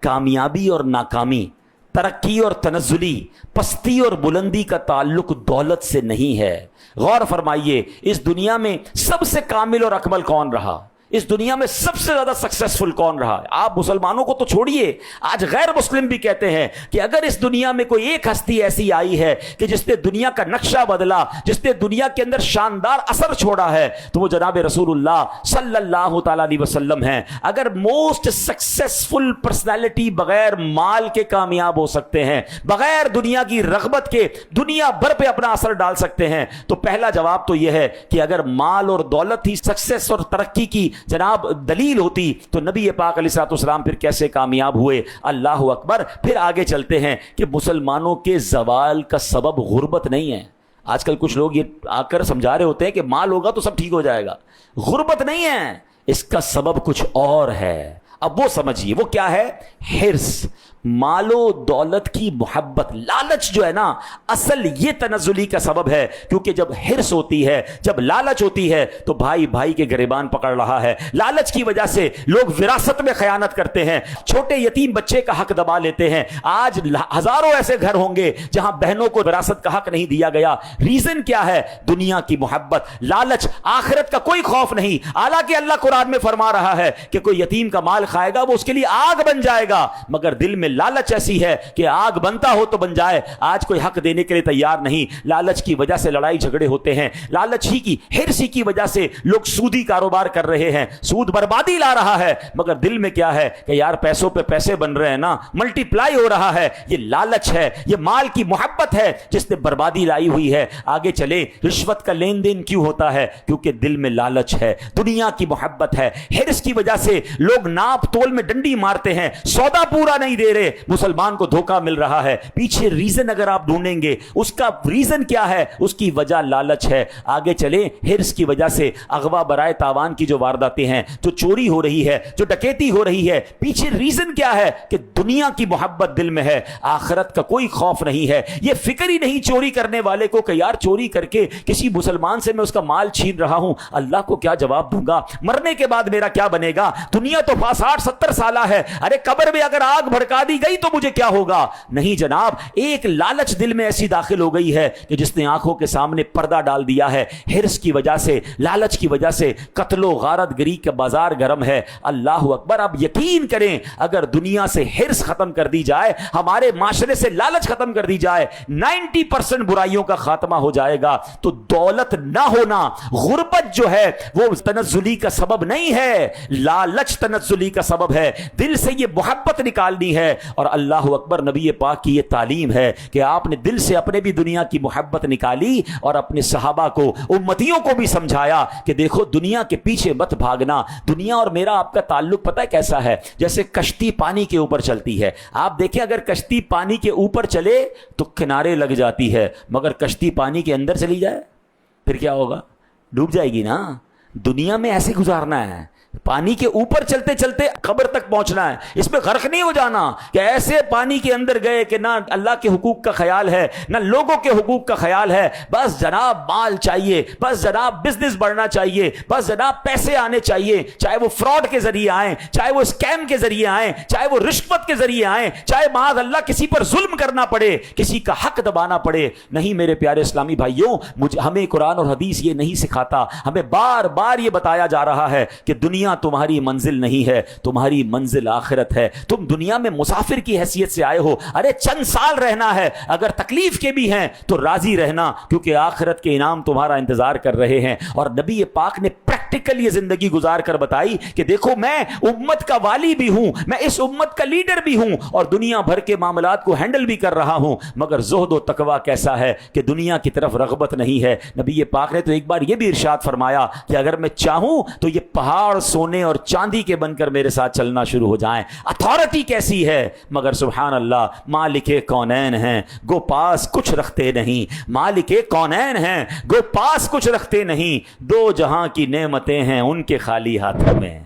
کامیابی اور ناکامی، ترقی اور تنزلی، پستی اور بلندی کا تعلق دولت سے نہیں ہے۔ غور فرمائیے، اس دنیا میں سب سے کامل اور اکمل کون رہا؟ اس دنیا میں سب سے زیادہ سکسیسفل کون رہا؟ آپ مسلمانوں کو تو چھوڑیے، آج غیر مسلم بھی کہتے ہیں کہ اگر اس دنیا میں کوئی ایک ہستی ایسی آئی ہے کہ جس نے دنیا کا نقشہ بدلا، جس نے دنیا کے اندر شاندار اثر چھوڑا ہے، تو وہ جناب رسول اللہ صلی اللہ تعالی علیہ وسلم ہیں۔ اگر موسٹ سکسیسفل پرسنالٹی بغیر مال کے کامیاب ہو سکتے ہیں، بغیر دنیا کی رغبت کے دنیا بھر پہ اپنا اثر ڈال سکتے ہیں، تو پہلا جواب تو یہ ہے کہ اگر مال اور دولت ہی سکسیس اور ترقی کی جناب دلیل ہوتی تو نبی پاک علیہ الصلوۃ والسلام پھر کیسے کامیاب ہوئے؟ اللہ اکبر۔ پھر آگے چلتے ہیں کہ مسلمانوں کے زوال کا سبب غربت نہیں ہے۔ آج کل کچھ لوگ یہ آ کر سمجھا رہے ہوتے ہیں کہ مال ہوگا تو سب ٹھیک ہو جائے گا۔ غربت نہیں ہے، اس کا سبب کچھ اور ہے۔ اب وہ سمجھیے وہ کیا ہے؟ حرص، مال و دولت کی محبت، لالچ جو ہے نا، اصل یہ تنزلی کا سبب ہے۔ کیونکہ جب حرص ہوتی ہے، جب لالچ ہوتی ہے تو بھائی بھائی کے گریبان پکڑ رہا ہے۔ لالچ کی وجہ سے لوگ وراثت میں خیانت کرتے ہیں، چھوٹے یتیم بچے کا حق دبا لیتے ہیں۔ آج ہزاروں ایسے گھر ہوں گے جہاں بہنوں کو وراثت کا حق نہیں دیا گیا۔ ریزن کیا ہے؟ دنیا کی محبت، لالچ، آخرت کا کوئی خوف نہیں۔ حالانکہ اللہ قرآن میں فرما رہا ہے کہ کوئی یتیم کا مال کھائے گا وہ اس کے لیے آگ بن جائے گا، مگر دل میں لالچ ایسی ہے کہ آگ بنتا ہو تو بن جائے۔ آج کوئی حق دینے کے لیے تیار نہیں۔ لالچ کی وجہ سے لڑائی جھگڑے ہوتے ہیں، لالچ ہی کی، حرص ہی کی وجہ سے لوگ سودی کاروبار کر رہے ہیں۔ سود بربادی لا رہا ہے، مگر دل میں کیا ہے کہ یار پیسوں پہ پیسے بن رہے ہیں نا، ملٹی پلائی ہو رہا ہے۔ یہ لالچ ہے، یہ مال کی محبت ہے جس نے بربادی لائی ہوئی ہے۔ آگے چلے، رشوت کا لین دین کیوں ہوتا ہے؟ کیونکہ دل میں لالچ ہے، دنیا کی محبت ہے۔ حرص کی وجہ سے لوگ ناپ تول میں ڈنڈی مارتے ہیں، سودا پورا نہیں دے رہے، مسلمان کو دھوکہ مل رہا ہے۔ پیچھے ریزن اگر آپ ڈھونڈیں گے، اس کا ریزن کیا ہے؟ اس کی وجہ لالچ ہے۔ آگے چلیں، حرص کی وجہ سے اغوا برائے تاوان کی جو وارداتیں ہیں، جو چوری ہو رہی ہے، جو ڈکیتی ہو رہی ہے، پیچھے ریزن کیا ہے؟ کہ دنیا کی محبت دل میں ہے، آخرت کا کوئی خوف نہیں ہے۔ یہ فکر ہی نہیں چوری کرنے والے کو کہ یار چوری کر کے کسی مسلمان سے میں اس کا مال چھین رہا ہوں، اللہ کو کیا جواب دوں گا؟ مرنے کے بعد میرا کیا بنے گا؟ دنیا تو 60-70 سالہ ہے، ارے قبر میں اگر آگ بھڑکا دی گئی تو مجھے کیا ہوگا؟ نہیں جناب، ایک لالچ دل میں ایسی داخل ہو گئی ہے کہ جس نے آنکھوں کے سامنے پردہ ڈال دیا ہے۔ حرص کی وجہ سے، لالچ کی وجہ سے قتل و غارت گری کا بازار گرم ہے۔ اللہ اکبر۔ اب یقین کریں، اگر دنیا سے حرص ختم کر دی جائے، ہمارے معاشرے سے لالچ ختم کر دی جائے، 90% برائیوں کا خاتمہ ہو جائے گا۔ تو دولت نہ ہونا، غربت جو ہے وہ تنزلی کا سبب نہیں ہے، لالچ تنزلی کا سبب ہے۔ دل سے یہ محبت نکالنی ہے، اور اللہ اکبر، نبی پاک کی یہ تعلیم ہے کہ آپ نے دل سے اپنے بھی دنیا کی محبت نکالی اور اپنے صحابہ کو، امتیوں کو بھی سمجھایا کہ دیکھو دنیا کے پیچھے مت بھاگنا۔ دنیا اور میرا آپ کا تعلق پتہ ہے کیسا ہے؟ جیسے کشتی پانی کے اوپر چلتی ہے۔ آپ دیکھیں، اگر کشتی پانی کے اوپر چلے تو کنارے لگ جاتی ہے، مگر کشتی پانی کے اندر چلی جائے پھر کیا ہوگا؟ ڈوب جائے گی نا۔ دنیا میں ایسے گزارنا ہے، پانی کے اوپر چلتے چلتے قبر تک پہنچنا ہے، اس میں غرق نہیں ہو جانا کہ ایسے پانی کے اندر گئے کہ نہ اللہ کے حقوق کا خیال ہے، نہ لوگوں کے حقوق کا خیال ہے۔ بس جناب مال چاہیے، بس جناب بزنس بڑھنا چاہیے، بس جناب پیسے آنے چاہیے، چاہے وہ فراڈ کے ذریعے آئیں، چاہے وہ اسکیم کے ذریعے آئیں، چاہے وہ رشوت کے ذریعے آئیں، چاہے معاذ اللہ کسی پر ظلم کرنا پڑے، کسی کا حق دبانا پڑے۔ نہیں میرے پیارے اسلامی بھائیوں، ہمیں قرآن اور حدیث یہ نہیں سکھاتا۔ ہمیں بار بار یہ بتایا جا رہا ہے کہ دنیا تمہاری منزل نہیں ہے، تمہاری منزل آخرت ہے۔ تم دنیا میں مسافر کی حیثیت سے آئے ہو، ارے چند سال رہنا ہے، اگر تکلیف کے بھی ہیں تو راضی رہنا، کیونکہ آخرت کے انعام تمہارا انتظار کر رہے ہیں۔ اور نبی پاک نے پریکٹیکل یہ زندگی گزار کر بتائی کہ دیکھو میں امت کا والی بھی ہوں، میں اس امت کا لیڈر بھی ہوں، اور دنیا بھر کے معاملات کو ہینڈل بھی کر رہا ہوں، مگر زہد و تقویٰ کیسا ہے کہ دنیا کی طرف رغبت نہیں ہے۔ نبی پاک نے تو ایک بار یہ بھی ارشاد فرمایا کہ اگر میں چاہوں تو یہ پہاڑ سونے اور چاندی کے بن کر میرے ساتھ چلنا شروع ہو جائیں۔ اتھارٹی کیسی ہے، مگر سبحان اللہ، مالک کونین ہیں گو پاس کچھ رکھتے نہیں، مالک کونین ہیں گو پاس کچھ رکھتے نہیں، دو جہاں کی نعمتیں ہیں ان کے خالی ہاتھوں میں۔